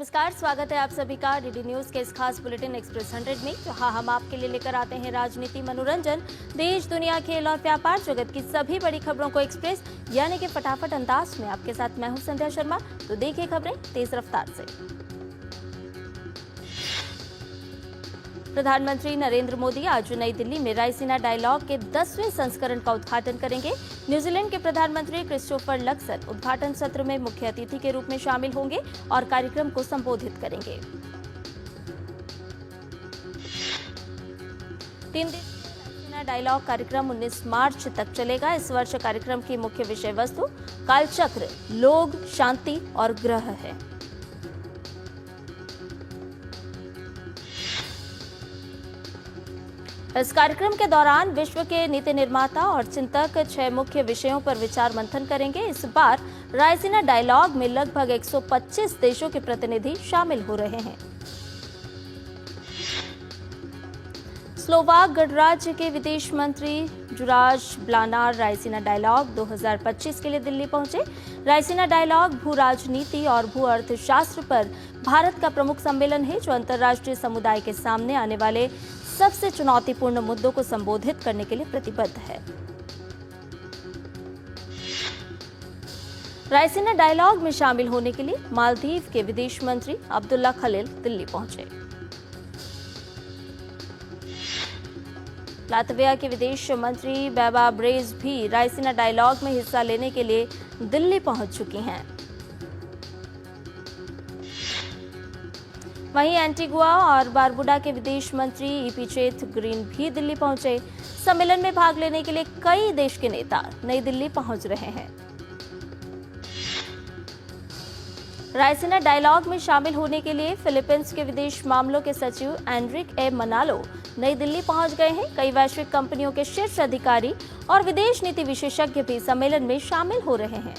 नमस्कार, स्वागत है आप सभी का डीडी न्यूज के इस खास बुलेटिन एक्सप्रेस 100 में। जहां हम आपके लिए लेकर आते हैं राजनीति, मनोरंजन, देश, दुनिया, खेल और व्यापार जगत की सभी बड़ी खबरों को एक्सप्रेस यानी कि फटाफट अंदाज में। आपके साथ मैं हूं संध्या शर्मा। तो देखिए खबरें तेज रफ्तार से। प्रधानमंत्री नरेंद्र मोदी आज नई दिल्ली में रायसीना डायलॉग के 10वें संस्करण का उद्घाटन करेंगे। न्यूजीलैंड के प्रधानमंत्री क्रिस्टोफर लक्सन उद्घाटन सत्र में मुख्य अतिथि के रूप में शामिल होंगे और कार्यक्रम को संबोधित करेंगे। 3 दिन रायसीना डायलॉग कार्यक्रम 19 मार्च तक चलेगा। इस वर्ष कार्यक्रम की मुख्य विषय वस्तु कालचक्र, लोग, शांति और ग्रह है। इस कार्यक्रम के दौरान विश्व के नीति निर्माता और चिंतक 6 मुख्य विषयों पर विचार मंथन करेंगे। इस बार रायसीना डायलॉग में लगभग 125 देशों के प्रतिनिधि शामिल हो रहे हैं। स्लोवाक गणराज्य के विदेश मंत्री जुराज ब्लानार रायसीना डायलॉग 2025 के लिए दिल्ली पहुंचे। रायसीना डायलॉग भू राजनीति और भू अर्थशास्त्र पर भारत का प्रमुख सम्मेलन है, जो अंतर्राष्ट्रीय समुदाय के सामने आने वाले सबसे चुनौतीपूर्ण मुद्दों को संबोधित करने के लिए प्रतिबद्ध है। रायसीना डायलॉग में शामिल होने के लिए मालदीव के विदेश मंत्री अब्दुल्ला खलील दिल्ली पहुंचे। लातविया के विदेश मंत्री बेबा ब्रेज भी रायसीना डायलॉग में हिस्सा लेने के लिए दिल्ली पहुंच चुकी हैं। वहीं एंटीगुआ और बारबुडा के विदेश मंत्री ईपीचेत ग्रीन भी दिल्ली पहुंचे। सम्मेलन में भाग लेने के लिए कई देश के नेता नई दिल्ली पहुंच रहे हैं। रायसीना डायलॉग में शामिल होने के लिए फिलीपींस के विदेश मामलों के सचिव एनरिक ए मनालो नई दिल्ली पहुंच गए हैं। कई वैश्विक कंपनियों के शीर्ष अधिकारी और विदेश नीति विशेषज्ञ भी सम्मेलन में शामिल हो रहे हैं।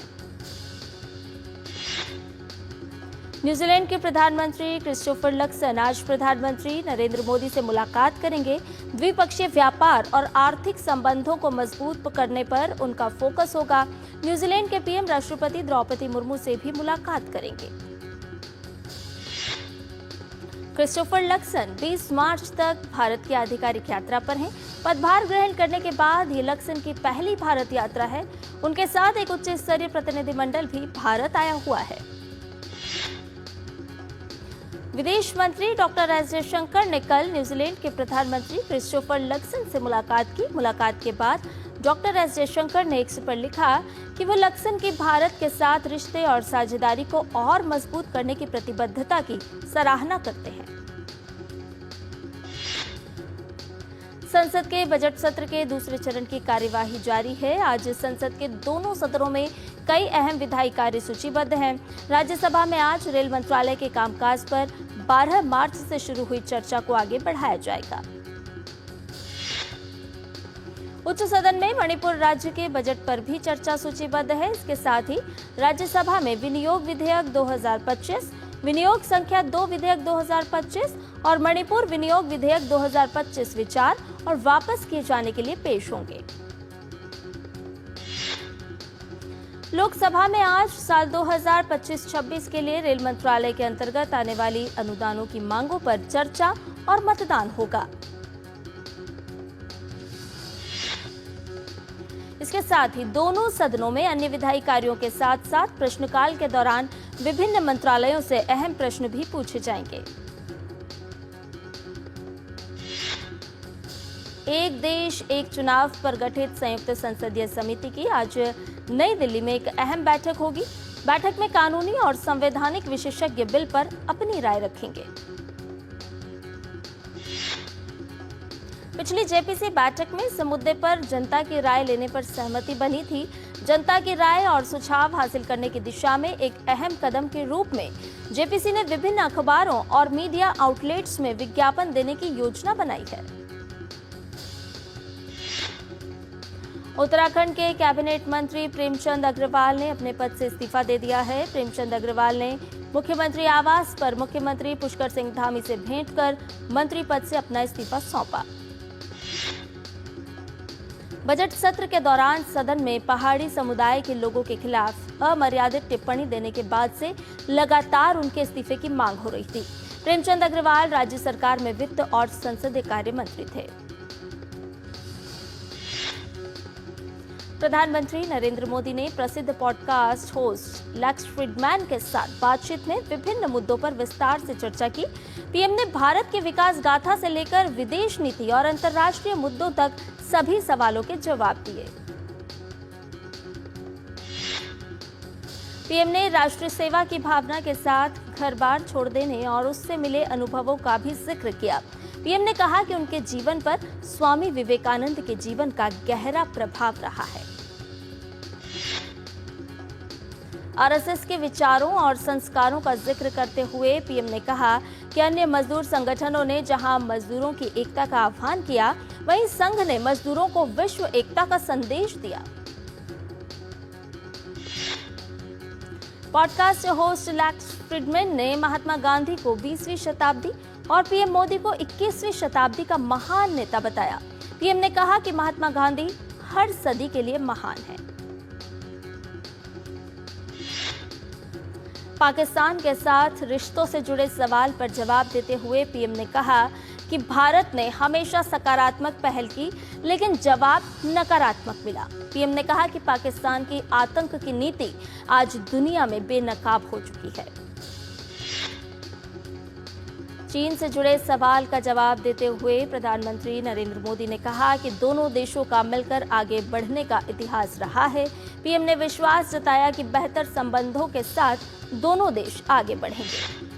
न्यूजीलैंड के प्रधानमंत्री क्रिस्टोफर लक्सन आज प्रधानमंत्री नरेंद्र मोदी से मुलाकात करेंगे। द्विपक्षीय व्यापार और आर्थिक संबंधों को मजबूत करने पर उनका फोकस होगा। न्यूजीलैंड के पीएम राष्ट्रपति द्रौपदी मुर्मू से भी मुलाकात करेंगे। क्रिस्टोफर लक्सन 20 मार्च तक भारत की आधिकारिक यात्रा पर हैं। पदभार ग्रहण करने के बाद ये लक्सन की पहली भारत यात्रा है। उनके साथ एक उच्च स्तरीय प्रतिनिधिमंडल भी भारत आया हुआ है। विदेश मंत्री डॉक्टर एस जयशंकर ने कल न्यूजीलैंड के प्रधानमंत्री क्रिस्टोफर लक्सन से मुलाकात की। मुलाकात के बाद डॉक्टर एस जयशंकर ने एक्स पर लिखा कि वो लक्सन की भारत के साथ रिश्ते और साझेदारी को और मजबूत करने की प्रतिबद्धता की सराहना करते हैं। संसद के बजट सत्र के दूसरे चरण की कार्यवाही जारी है। आज संसद के दोनों सदनों में कई अहम विधायी कार्य सूचीबद्ध हैं। राज्यसभा में आज रेल मंत्रालय के कामकाज पर 12 मार्च से शुरू हुई चर्चा को आगे बढ़ाया जाएगा। उच्च सदन में मणिपुर राज्य के बजट पर भी चर्चा सूचीबद्ध है। इसके साथ ही राज्यसभा में विनियोग विधेयक 2025, विनियोग संख्या 2 विधेयक 2025 और मणिपुर विनियोग विधेयक 2025 विचार और वापस किए जाने के लिए पेश होंगे। लोकसभा में आज साल 2025-26 के लिए रेल मंत्रालय के अंतर्गत आने वाली अनुदानों की मांगों पर चर्चा और मतदान होगा। इसके साथ ही दोनों सदनों में अन्य विधायी कार्यों के साथ साथ प्रश्नकाल के दौरान विभिन्न मंत्रालयों से अहम प्रश्न भी पूछे जाएंगे। एक देश एक चुनाव पर गठित संयुक्त संसदीय समिति की आज नई दिल्ली में एक अहम बैठक होगी। बैठक में कानूनी और संवैधानिक विशेषज्ञ बिल पर अपनी राय रखेंगे। पिछली जेपीसी बैठक में इस मुद्दे पर जनता की राय लेने पर सहमति बनी थी। जनता की राय और सुझाव हासिल करने की दिशा में एक अहम कदम के रूप में जेपीसी ने विभिन्न अखबारों और मीडिया आउटलेट्स में विज्ञापन देने की योजना बनाई है। उत्तराखंड के कैबिनेट मंत्री प्रेमचंद अग्रवाल ने अपने पद से इस्तीफा दे दिया है। प्रेमचंद अग्रवाल ने मुख्यमंत्री आवास पर मुख्यमंत्री पुष्कर सिंह धामी से भेंट कर मंत्री पद से अपना इस्तीफा सौंपा। बजट सत्र के दौरान सदन में पहाड़ी समुदाय के लोगों के खिलाफ अमर्यादित टिप्पणी देने के बाद से लगातार उनके इस्तीफे की मांग हो रही थी। प्रेमचंद अग्रवाल राज्य सरकार में वित्त और संसदीय कार्य मंत्री थे। प्रधानमंत्री नरेंद्र मोदी ने प्रसिद्ध पॉडकास्ट होस्ट लेक्स फ्रीडमैन के साथ बातचीत में विभिन्न मुद्दों पर विस्तार से चर्चा की। पीएम ने भारत के विकास गाथा से लेकर विदेश नीति और अंतर्राष्ट्रीय मुद्दों तक सभी सवालों के जवाब दिए। पीएम ने राष्ट्रीय सेवा की भावना के साथ घर बार छोड़ देने और उससे मिले अनुभवों का भी जिक्र किया। पीएम ने कहा कि उनके जीवन पर स्वामी विवेकानंद के जीवन का गहरा प्रभाव रहा है। आरएसएस के विचारों और संस्कारों का जिक्र करते हुए पीएम ने कहा कि अन्य मजदूर संगठनों ने जहां मजदूरों की एकता का आह्वान किया, वहीं संघ ने मजदूरों को विश्व एकता का संदेश दिया। पॉडकास्ट होस्ट लेक्स फ्रीडमैन ने महात्मा गांधी को 20वीं शताब्दी और पीएम मोदी को 21वीं शताब्दी का महान नेता बताया। पीएम ने कहा कि महात्मा गांधी हर सदी के लिए महान है। पाकिस्तान के साथ रिश्तों से जुड़े सवाल पर जवाब देते हुए पीएम ने कहा कि भारत ने हमेशा सकारात्मक पहल की, लेकिन जवाब नकारात्मक मिला। पीएम ने कहा कि पाकिस्तान की आतंक की नीति आज दुनिया में बेनकाब हो चुकी है। चीन से जुड़े सवाल का जवाब देते हुए प्रधानमंत्री नरेंद्र मोदी ने कहा कि दोनों देशों का मिलकर आगे बढ़ने का इतिहास रहा है। पीएम ने विश्वास जताया कि बेहतर संबंधों के साथ दोनों देश आगे बढ़ेंगे।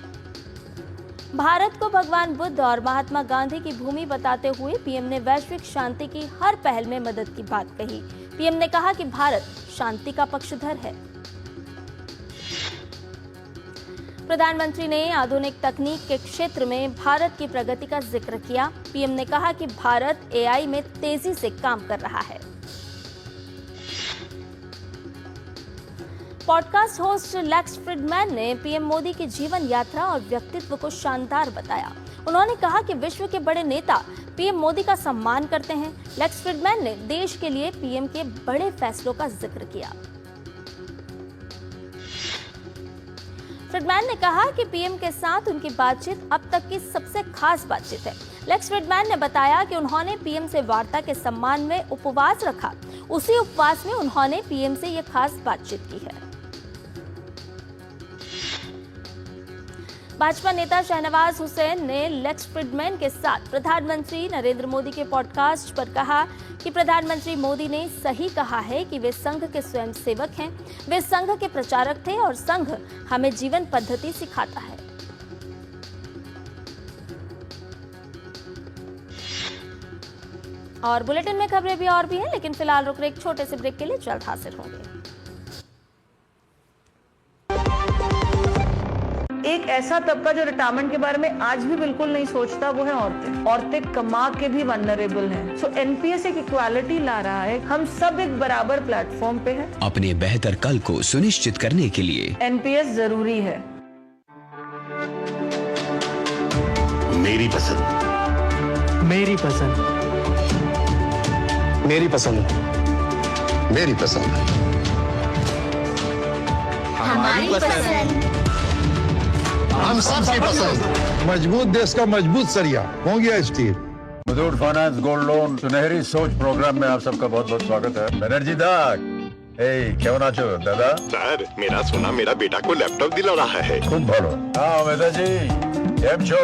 भारत को भगवान बुद्ध और महात्मा गांधी की भूमि बताते हुए पीएम ने वैश्विक शांति की हर पहल में मदद की बात कही। पीएम ने कहा कि भारत शांति का पक्षधर है। प्रधानमंत्री ने आधुनिक तकनीक के क्षेत्र में भारत की प्रगति का जिक्र किया। पीएम ने कहा कि भारत एआई में तेजी से काम कर रहा है। पॉडकास्ट होस्ट लेक्स फ्रीडमैन ने पीएम मोदी की जीवन यात्रा और व्यक्तित्व को शानदार बताया। उन्होंने कहा कि विश्व के बड़े नेता पीएम मोदी का सम्मान करते हैं। लेक्स फ्रीडमैन ने देश के लिए पीएम के बड़े फैसलों का जिक्र किया। फ्रीडमैन ने कहा कि पीएम के साथ उनकी बातचीत अब तक की सबसे खास बातचीत है। लेक्स फ्रीडमैन ने बताया कि उन्होंने पीएम से वार्ता के सम्मान में उपवास रखा। उसी उपवास में उन्होंने पीएम से यह खास बातचीत की है। भाजपा नेता शहनवाज हुसैन ने लेक्स फ्रीडमैन के साथ प्रधानमंत्री नरेंद्र मोदी के पॉडकास्ट पर कहा कि प्रधानमंत्री मोदी ने सही कहा है कि वे संघ के स्वयंसेवक हैं। वे संघ के प्रचारक थे और संघ हमें जीवन पद्धति सिखाता है। और बुलेटिन में खबरें भी और भी हैं, लेकिन फिलहाल रुक रहे एक छोटे से ब्रेक के लिए जल्द हाजिर होंगे। एक ऐसा तबका जो रिटायरमेंट के बारे में आज भी बिल्कुल नहीं सोचता, वो है औरतें। औरतें कमा के भी वल्नरेबल हैं। सो एनपीएस एक इक्वालिटी ला रहा है। हम सब एक बराबर प्लेटफॉर्म पे हैं। अपने बेहतर कल को सुनिश्चित करने के लिए एनपीएस जरूरी है। मेरी पसंद, मेरी पसंद, मेरी पसंद, मेरी पसंद, हमारी पसंद, हम सबकी पसंद। मजबूत देश का मजबूत सरिया हो गया steel. Muthoot finance gold loan सुनहरी सोच प्रोग्राम में आप सबका बहुत बहुत स्वागत है। बनर्जी दा क्यों नाचो दादा? सर, मेरा सोना मेरा बेटा को लैपटॉप दिला रहा है। खूब भालो। हाँ मेदाजी કેમ છો?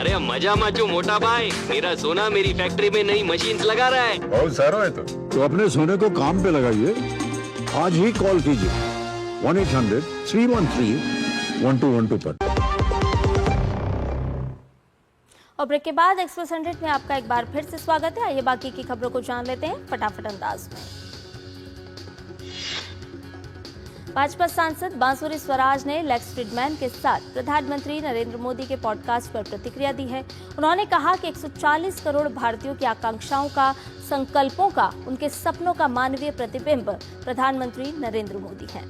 अरे मजाમાં છું मोटा भाई। मेरा सोना मेरी फैक्ट्री में नई मशीन लगा रहा है। बहुत सारो है तो अपने सोने को काम पे लगाइए। आज ही कॉल कीजिए 1-800-313-1212 पर। और ब्रेक के बाद एक्सप्रेस 100 में आपका एक बार फिर से स्वागत है। आइए बाकी की खबरों को जान लेते हैं फटाफट अंदाज में। भाजपा सांसद बांसुरी स्वराज ने लेक्स फ्रीडमैन के साथ प्रधानमंत्री नरेंद्र मोदी के पॉडकास्ट पर प्रतिक्रिया दी है। उन्होंने कहा कि 140 करोड़ भारतीयों की आकांक्षाओं का, संकल्पों का, उनके सपनों का मानवीय प्रतिबिंब प्रधानमंत्री नरेंद्र मोदी हैं।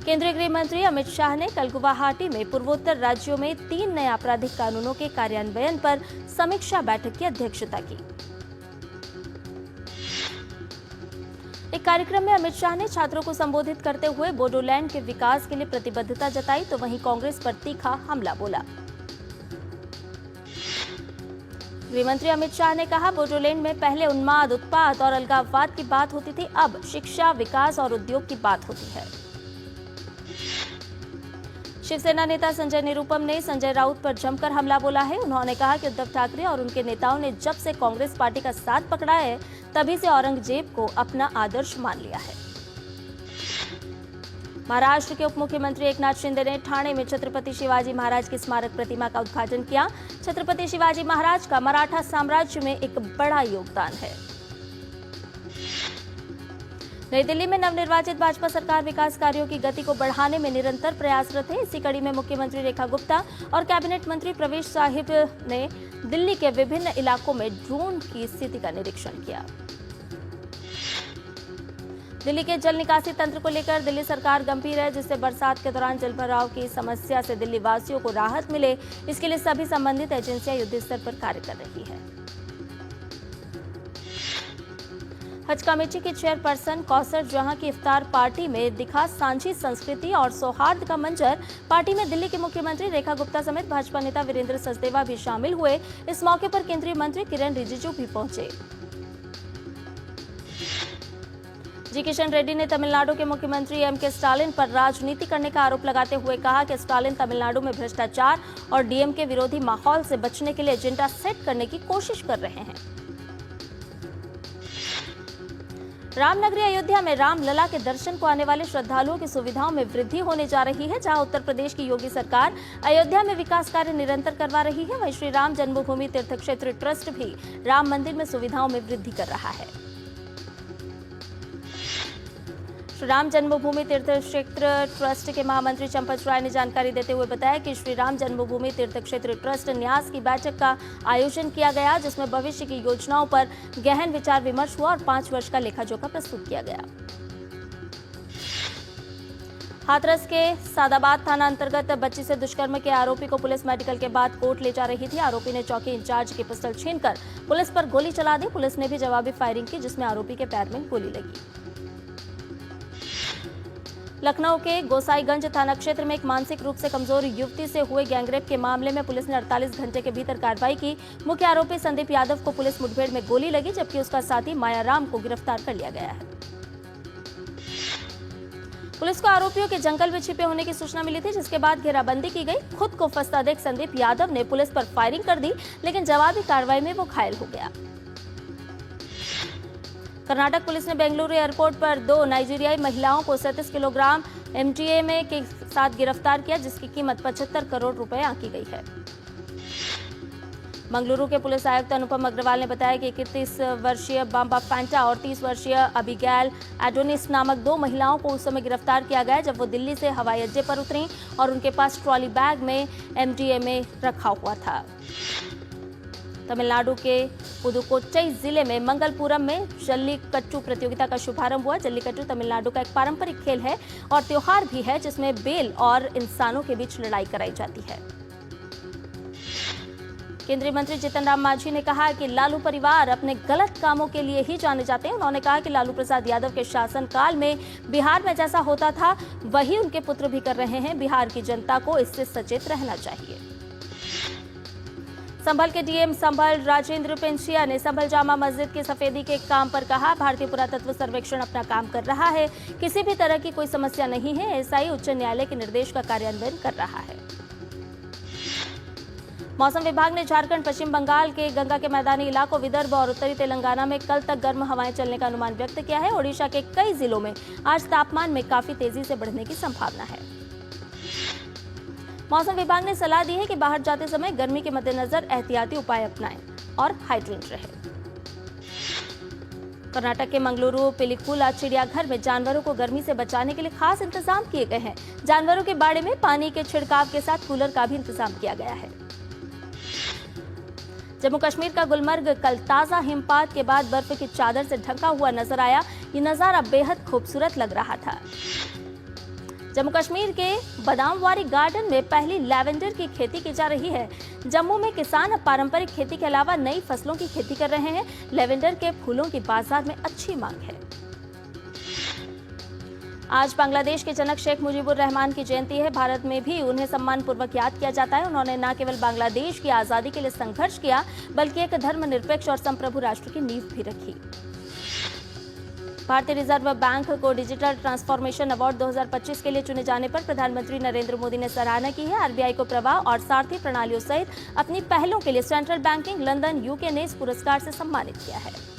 केंद्रीय गृह मंत्री अमित शाह ने कल गुवाहाटी में पूर्वोत्तर राज्यों में 3 नए आपराधिक कानूनों के कार्यान्वयन पर समीक्षा बैठक की अध्यक्षता की। एक कार्यक्रम में अमित शाह ने छात्रों को संबोधित करते हुए बोडोलैंड के विकास के लिए प्रतिबद्धता जताई, तो वहीं कांग्रेस पर तीखा हमला बोला। गृहमंत्री अमित शाह ने कहा, बोडोलैंड में पहले उन्माद, उत्पात और अलगाववाद की बात होती थी, अब शिक्षा, विकास और उद्योग की बात होती है। शिवसेना नेता संजय निरुपम ने संजय राउत पर जमकर हमला बोला है। उन्होंने कहा कि उद्धव ठाकरे और उनके नेताओं ने जब से कांग्रेस पार्टी का साथ पकड़ा है, तभी से औरंगजेब को अपना आदर्श मान लिया है। महाराष्ट्र के उप मुख्यमंत्री एकनाथ शिंदे ने ठाणे में छत्रपति शिवाजी महाराज की स्मारक प्रतिमा का उद्घाटन किया। छत्रपति शिवाजी महाराज का मराठा साम्राज्य में एक बड़ा योगदान है। नई दिल्ली में नवनिर्वाचित भाजपा सरकार विकास कार्यों की गति को बढ़ाने में निरंतर प्रयासरत है। इसी कड़ी में मुख्यमंत्री रेखा गुप्ता और कैबिनेट मंत्री प्रवेश साहिब ने दिल्ली के विभिन्न इलाकों में ड्रोन की स्थिति का निरीक्षण किया। दिल्ली के जल निकासी तंत्र को लेकर दिल्ली सरकार गंभीर है, जिससे बरसात के दौरान जलभराव की समस्या से दिल्ली वासियों को राहत मिले, इसके लिए सभी संबंधित एजेंसियां युद्ध स्तर पर कार्य कर रही है। हज कमेटी की चेयरपर्सन कौसर जहां की इफ्तार पार्टी में दिखा सांझी संस्कृति और सौहार्द का मंजर। पार्टी में दिल्ली के मुख्यमंत्री रेखा गुप्ता समेत भाजपा नेता वीरेंद्र सचदेवा भी शामिल हुए। इस मौके पर केंद्रीय मंत्री किरेन रिजिजू भी पहुंचे। जी किशन रेड्डी ने तमिलनाडु के मुख्यमंत्री एम.के. स्टालिन पर राजनीति करने का आरोप लगाते हुए कहा कि स्टालिन तमिलनाडु में भ्रष्टाचार और डीएमके विरोधी माहौल से बचने के लिए एजेंडा सेट करने की कोशिश कर रहे हैं। रामनगरी अयोध्या में रामलला के दर्शन को आने वाले श्रद्धालुओं की सुविधाओं में वृद्धि होने जा रही है। जहां उत्तर प्रदेश की योगी सरकार अयोध्या में विकास कार्य निरंतर करवा रही है, वहीं श्री राम जन्मभूमि तीर्थ क्षेत्र ट्रस्ट भी राम मंदिर में सुविधाओं में वृद्धि कर रहा है। श्री राम जन्मभूमि तीर्थ क्षेत्र ट्रस्ट के महामंत्री चंपत राय ने जानकारी देते हुए बताया कि श्री राम जन्मभूमि तीर्थ क्षेत्र ट्रस्ट न्यास की बैठक का आयोजन किया गया, जिसमें भविष्य की योजनाओं पर गहन विचार विमर्श हुआ और 5 वर्ष का लेखाजोखा प्रस्तुत किया गया। हाथरस के सादाबाद थाना अंतर्गत बच्ची से दुष्कर्म के आरोपी को पुलिस मेडिकल के बाद कोर्ट ले जा रही थी। आरोपी ने चौकी इंचार्ज की पिस्टल छीनकर पुलिस पर गोली चला दी। पुलिस ने भी जवाबी फायरिंग की, जिसमें आरोपी के पैर में गोली लगी। लखनऊ के गोसाईगंज थाना क्षेत्र में एक मानसिक रूप से कमजोर युवती से हुए गैंगरेप के मामले में पुलिस ने 48 घंटे के भीतर कार्रवाई की। मुख्य आरोपी संदीप यादव को पुलिस मुठभेड़ में गोली लगी, जबकि उसका साथी मायाराम को गिरफ्तार कर लिया गया है। पुलिस को आरोपियों के जंगल में छिपे होने की सूचना मिली थी, जिसके बाद घेराबंदी की गई। खुद को फंसता देख संदीप यादव ने पुलिस पर फायरिंग कर दी, लेकिन जवाबी कार्रवाई में वो घायल हो गया। कर्नाटक पुलिस ने बेंगलुरु एयरपोर्ट पर 2 नाइजीरियाई महिलाओं को 37 किलोग्राम एमडीएमए के साथ गिरफ्तार किया, जिसकी कीमत 75 करोड़ रुपए आंकी गई है। मंगलुरु के पुलिस आयुक्त अनुपम अग्रवाल ने बताया कि 31 वर्षीय बाम्बा फैंटा और 30 वर्षीय अबिगैल एडोनिस नामक 2 महिलाओं को उस समय गिरफ्तार किया गया जब वो दिल्ली से हवाई अड्डे पर उतरी और उनके पास ट्रॉली बैग में एमडीएमए रखा हुआ था। तमिलनाडु के पुदुकोट्टई जिले में मंगलपुरम में जल्लीकट्टू प्रतियोगिता का शुभारंभ हुआ। जल्लीकट्टू तमिलनाडु का एक पारंपरिक खेल है और त्योहार भी है, जिसमें बैल और इंसानों के बीच लड़ाई कराई जाती है। केंद्रीय मंत्री जीतन राम मांझी ने कहा कि लालू परिवार अपने गलत कामों के लिए ही जाने जाते हैं। उन्होंने कहा कि लालू प्रसाद यादव के शासनकाल में बिहार में जैसा होता था वही उनके पुत्र भी कर रहे हैं। बिहार की जनता को इससे सचेत रहना चाहिए। संभल के डीएम संभल राजेंद्र पेंशिया ने संभल जामा मस्जिद की सफेदी के काम पर कहा, भारतीय पुरातत्व सर्वेक्षण अपना काम कर रहा है, किसी भी तरह की कोई समस्या नहीं है। एसआई उच्च न्यायालय के निर्देश का कार्यान्वयन कर रहा है। मौसम विभाग ने झारखंड, पश्चिम बंगाल के गंगा के मैदानी इलाकों, विदर्भ और उत्तरी तेलंगाना में कल तक गर्म हवाएं चलने का अनुमान व्यक्त किया है। ओडिशा के कई जिलों में आज तापमान में काफी तेजी से बढ़ने की संभावना है। मौसम विभाग ने सलाह दी है कि बाहर जाते समय गर्मी के मद्देनजर एहतियाती उपाय अपनाएं और हाइड्रेट रहें। कर्नाटक के मंगलुरु पिलिकुला चिड़ियाघर में जानवरों को गर्मी से बचाने के लिए खास इंतजाम किए गए हैं। जानवरों के बाड़े में पानी के छिड़काव के साथ कूलर का भी इंतजाम किया गया है। जम्मू कश्मीर का गुलमर्ग कल ताजा हिमपात के बाद बर्फ की चादर से ढका हुआ नजर आया। ये नजारा बेहद खूबसूरत लग रहा था। जम्मू कश्मीर के बादामवारी गार्डन में पहली लैवेंडर की खेती की जा रही है। जम्मू में किसान अब पारंपरिक खेती के अलावा नई फसलों की खेती कर रहे हैं। लैवेंडर के फूलों की बाजार में अच्छी मांग है। आज बांग्लादेश के जनक शेख मुजीबुर रहमान की जयंती है। भारत में भी उन्हें सम्मान पूर्वक याद किया जाता है। उन्होंने न केवल बांग्लादेश की आजादी के लिए संघर्ष किया, बल्कि एक धर्मनिरपेक्ष और संप्रभु राष्ट्र की नींव भी रखी। भारतीय रिजर्व बैंक को डिजिटल ट्रांसफॉर्मेशन अवार्ड 2025 के लिए चुने जाने पर प्रधानमंत्री नरेंद्र मोदी ने सराहना की है। आरबीआई को प्रवाह और सारथी प्रणालियों सहित अपनी पहलों के लिए सेंट्रल बैंकिंग लंदन यूके ने इस पुरस्कार से सम्मानित किया है।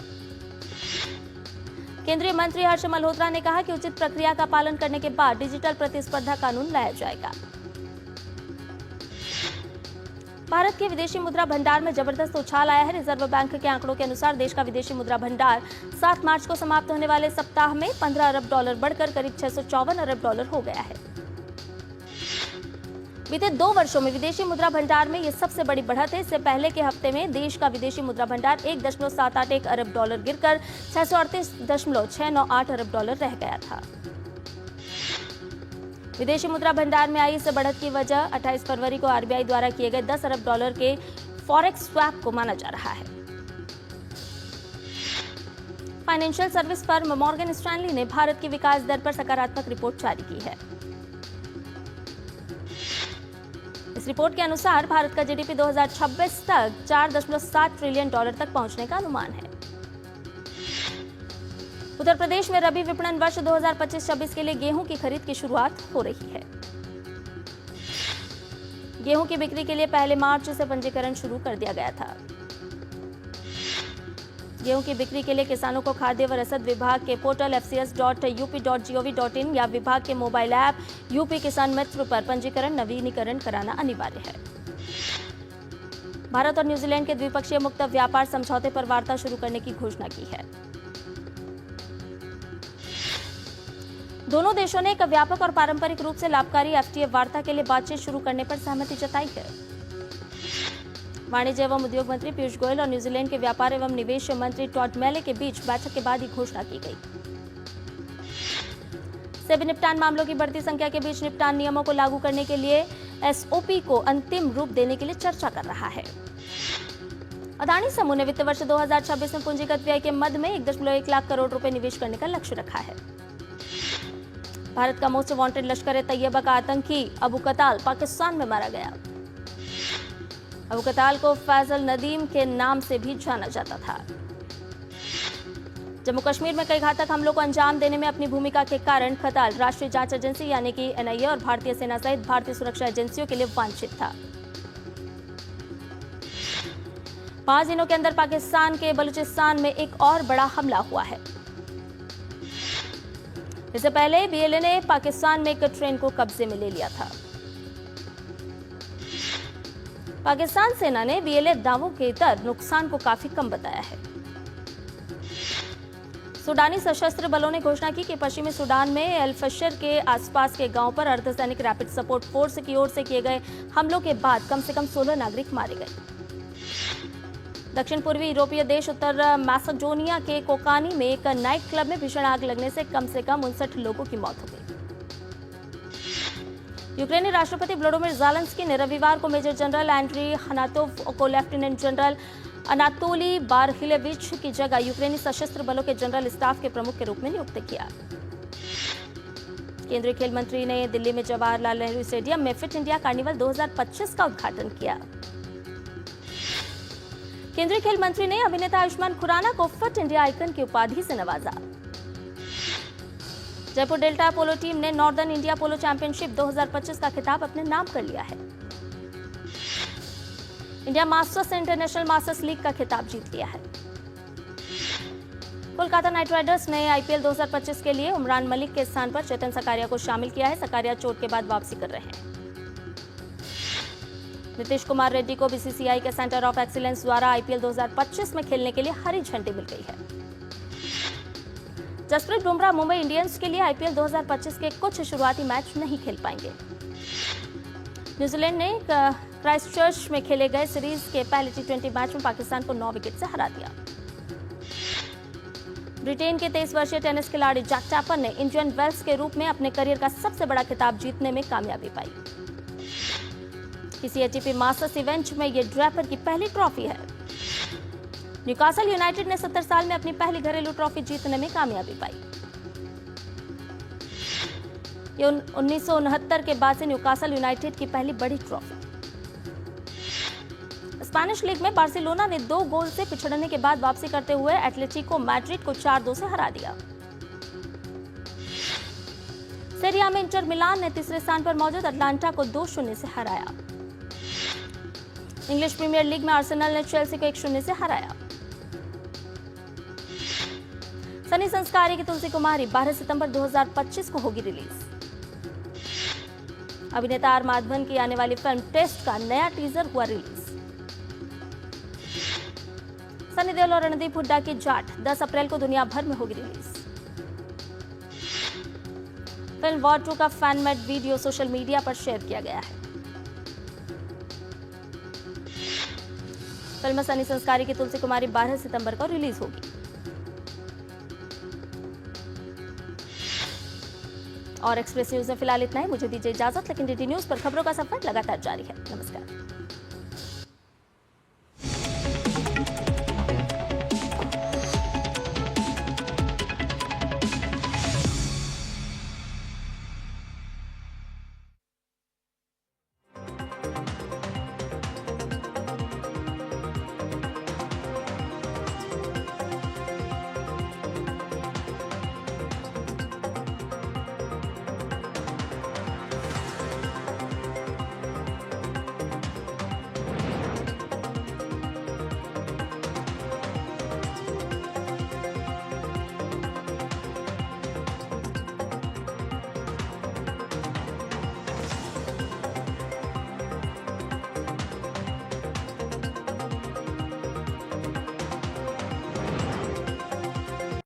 केंद्रीय मंत्री हर्ष मल्होत्रा ने कहा कि उचित प्रक्रिया का पालन करने के बाद डिजिटल प्रतिस्पर्धा कानून लाया जाएगा। भारत के विदेशी मुद्रा भंडार में जबरदस्त उछाल आया है। रिजर्व बैंक के आंकड़ों के अनुसार देश का विदेशी मुद्रा भंडार 7 मार्च को समाप्त होने वाले सप्ताह में 15 अरब डॉलर बढ़कर करीब 654 अरब डॉलर हो गया है। बीते 2 वर्षों में विदेशी मुद्रा भंडार में यह सबसे बड़ी बढ़त है। इससे पहले के हफ्ते में देश का विदेशी मुद्रा भंडार 1.781 अरब डॉलर गिरकर 638.698 अरब डॉलर रह गया था। विदेशी मुद्रा भंडार में आई इस बढ़त की वजह 28 फरवरी को आरबीआई द्वारा किए गए 10 अरब डॉलर के फॉरेक्स स्वैप को माना जा रहा है। Financial service firm Morgan Stanley ने भारत की विकास दर पर सकारात्मक रिपोर्ट जारी की है। इस रिपोर्ट के अनुसार भारत का जीडीपी 2026 तक 4.7 ट्रिलियन डॉलर तक पहुंचने का अनुमान है। उत्तर प्रदेश में रबी विपणन वर्ष 2025-26 के लिए गेहूं की खरीद की शुरुआत हो रही है। गेहूं की बिक्री के लिए पहले मार्च से पंजीकरण शुरू कर दिया गया था। गेहूं की बिक्री के लिए किसानों को खाद्य व रसद विभाग के पोर्टल fcs.up.gov.in या विभाग के मोबाइल ऐप यूपी किसान मित्र पर पंजीकरण नवीनीकरण कराना अनिवार्य है। भारत और न्यूजीलैंड के द्विपक्षीय मुक्त व्यापार समझौते पर वार्ता शुरू करने की घोषणा की है। दोनों देशों ने एक व्यापक और पारंपरिक रूप से लाभकारी एफटीए वार्ता के लिए बातचीत शुरू करने पर सहमति जताई है। वाणिज्य एवं उद्योग मंत्री पीयूष गोयल और न्यूजीलैंड के व्यापार एवं निवेश मंत्री टॉड मेले के बीच बैठक के बाद ये घोषणा की गई। सेबी निपटान मामलों की बढ़ती संख्या के बीच निपटान नियमों को लागू करने के लिए एसओपी को अंतिम रूप देने के लिए चर्चा कर रहा है। अदानी समूह ने वित्त वर्ष 2026 में पूंजीगत व्यय के मद में 1.1 लाख करोड़ रुपए निवेश करने का लक्ष्य रखा है। भारत का मोस्ट वांटेड लश्कर-ए-तैयबा का आतंकी अबू कताल पाकिस्तान में मारा गया। अबू कताल को फैजल नदीम के नाम से भी जाना जाता था। जम्मू कश्मीर में कई घातक हमलों को अंजाम देने में अपनी भूमिका के कारण कताल राष्ट्रीय जांच एजेंसी यानी कि एनआईए और भारतीय सेना सहित भारतीय सुरक्षा एजेंसियों के लिए वांछित था। 5 दिनों के अंदर पाकिस्तान के बलूचिस्तान में एक और बड़ा हमला हुआ है। इससे पहले बीएलए ने पाकिस्तान में एक ट्रेन को कब्जे में ले लिया था। पाकिस्तान सेना ने बीएलए दावों के दर नुकसान को काफी कम बताया है। सूडानी सशस्त्र बलों ने घोषणा की कि पश्चिमी सूडान में एल फशर के आसपास के गांव पर अर्धसैनिक रैपिड सपोर्ट फोर्स की ओर से किए गए हमलों के बाद कम से कम 16 नागरिक मारे गए। दक्षिण पूर्वी यूरोपीय देश उत्तर मैसेडोनिया के कोकानी में एक नाइट क्लब में भीषण आग लगने से कम 59 लोगों की मौत हो गई। यूक्रेनी राष्ट्रपति व्लादिमीर ज़ेलेंस्की ने रविवार को मेजर जनरल एंड्री हनातोव को लेफ्टिनेंट जनरल अनातोली बारहिलेविच की जगह यूक्रेनी सशस्त्र बलों के जनरल स्टाफ के प्रमुख के रूप में नियुक्त किया। केंद्रीय खेल मंत्री ने दिल्ली में जवाहरलाल नेहरू स्टेडियम में फिट इंडिया कार्निवल 2025 का उद्घाटन किया। केंद्रीय खेल मंत्री ने अभिनेता आयुष्मान खुराना को फिट इंडिया आइकन की उपाधि से नवाजा। जयपुर डेल्टा पोलो टीम ने नॉर्दर्न इंडिया पोलो चैंपियनशिप 2025 का खिताब अपने नाम कर लिया है। India masters international masters league का खिताब जीत लिया है। कोलकाता नाइट राइडर्स ने आईपीएल 2025 के लिए उमरान मलिक के स्थान पर चेतन सकारिया को शामिल किया है। सकारिया चोट के बाद वापसी कर रहे हैं। नीतीश कुमार रेड्डी को बीसीसीआई के सेंटर ऑफ एक्सीलेंस द्वारा आईपीएल 2025 में खेलने के लिए हरी झंडी मिल गई है। जसप्रीत बुमराह मुंबई इंडियंस के लिए आईपीएल 2025 के कुछ शुरुआती मैच नहीं खेल पाएंगे। न्यूजीलैंड ने क्राइस्टचर्च में खेले गए सीरीज के पहले टी20 मैच में पाकिस्तान को 9 विकेट से हरा दिया। ब्रिटेन के 23 वर्षीय टेनिस खिलाड़ी जैक टैपर ने इंडियन वेल्स के रूप में अपने करियर का सबसे बड़ा खिताब जीतने में कामयाबी पाई। किसी एटीपी मास्टर्स इवेंट में ये ड्रैपर की पहली ट्रॉफी है। न्यूकासल यूनाइटेड ने 70 साल में अपनी पहली घरेलू ट्रॉफी जीतने में कामयाबी पाई। ये 1969 के बाद से न्यूकासल यूनाइटेड की पहली बड़ी ट्रॉफी। स्पेनिश लीग में बार्सिलोना ने 2 गोल से पिछड़ने के बाद वापसी करते हुए एटलेटिको मैड्रिड को 4-2 से हरा दिया। सीरी आ में इंटर मिलान ने तीसरे स्थान पर मौजूद अटलांटा को 2-0 से हराया। इंग्लिश प्रीमियर लीग में आर्सेनल ने चेल्सी को 1-0 से हराया। सनी संस्कारी की तुलसी कुमारी 12 सितंबर 2025 को होगी रिलीज। अभिनेता आर माधवन की आने वाली फिल्म टेस्ट का नया टीजर हुआ रिलीज। सनी देओल और रणदीप हुड्डा की जाट 10 अप्रैल को दुनिया भर में होगी रिलीज। फिल्म वॉर 2 का fan made video social media पर शेयर किया गया है। फिल्म सनी संस्कारी की तुलसी कुमारी 12 सितंबर को रिलीज होगी। और एक्सप्रेस न्यूज में फिलहाल इतना ही। मुझे दीजिए इजाजत, लेकिन डीडी न्यूज पर खबरों का सफर लगातार जारी है। नमस्कार।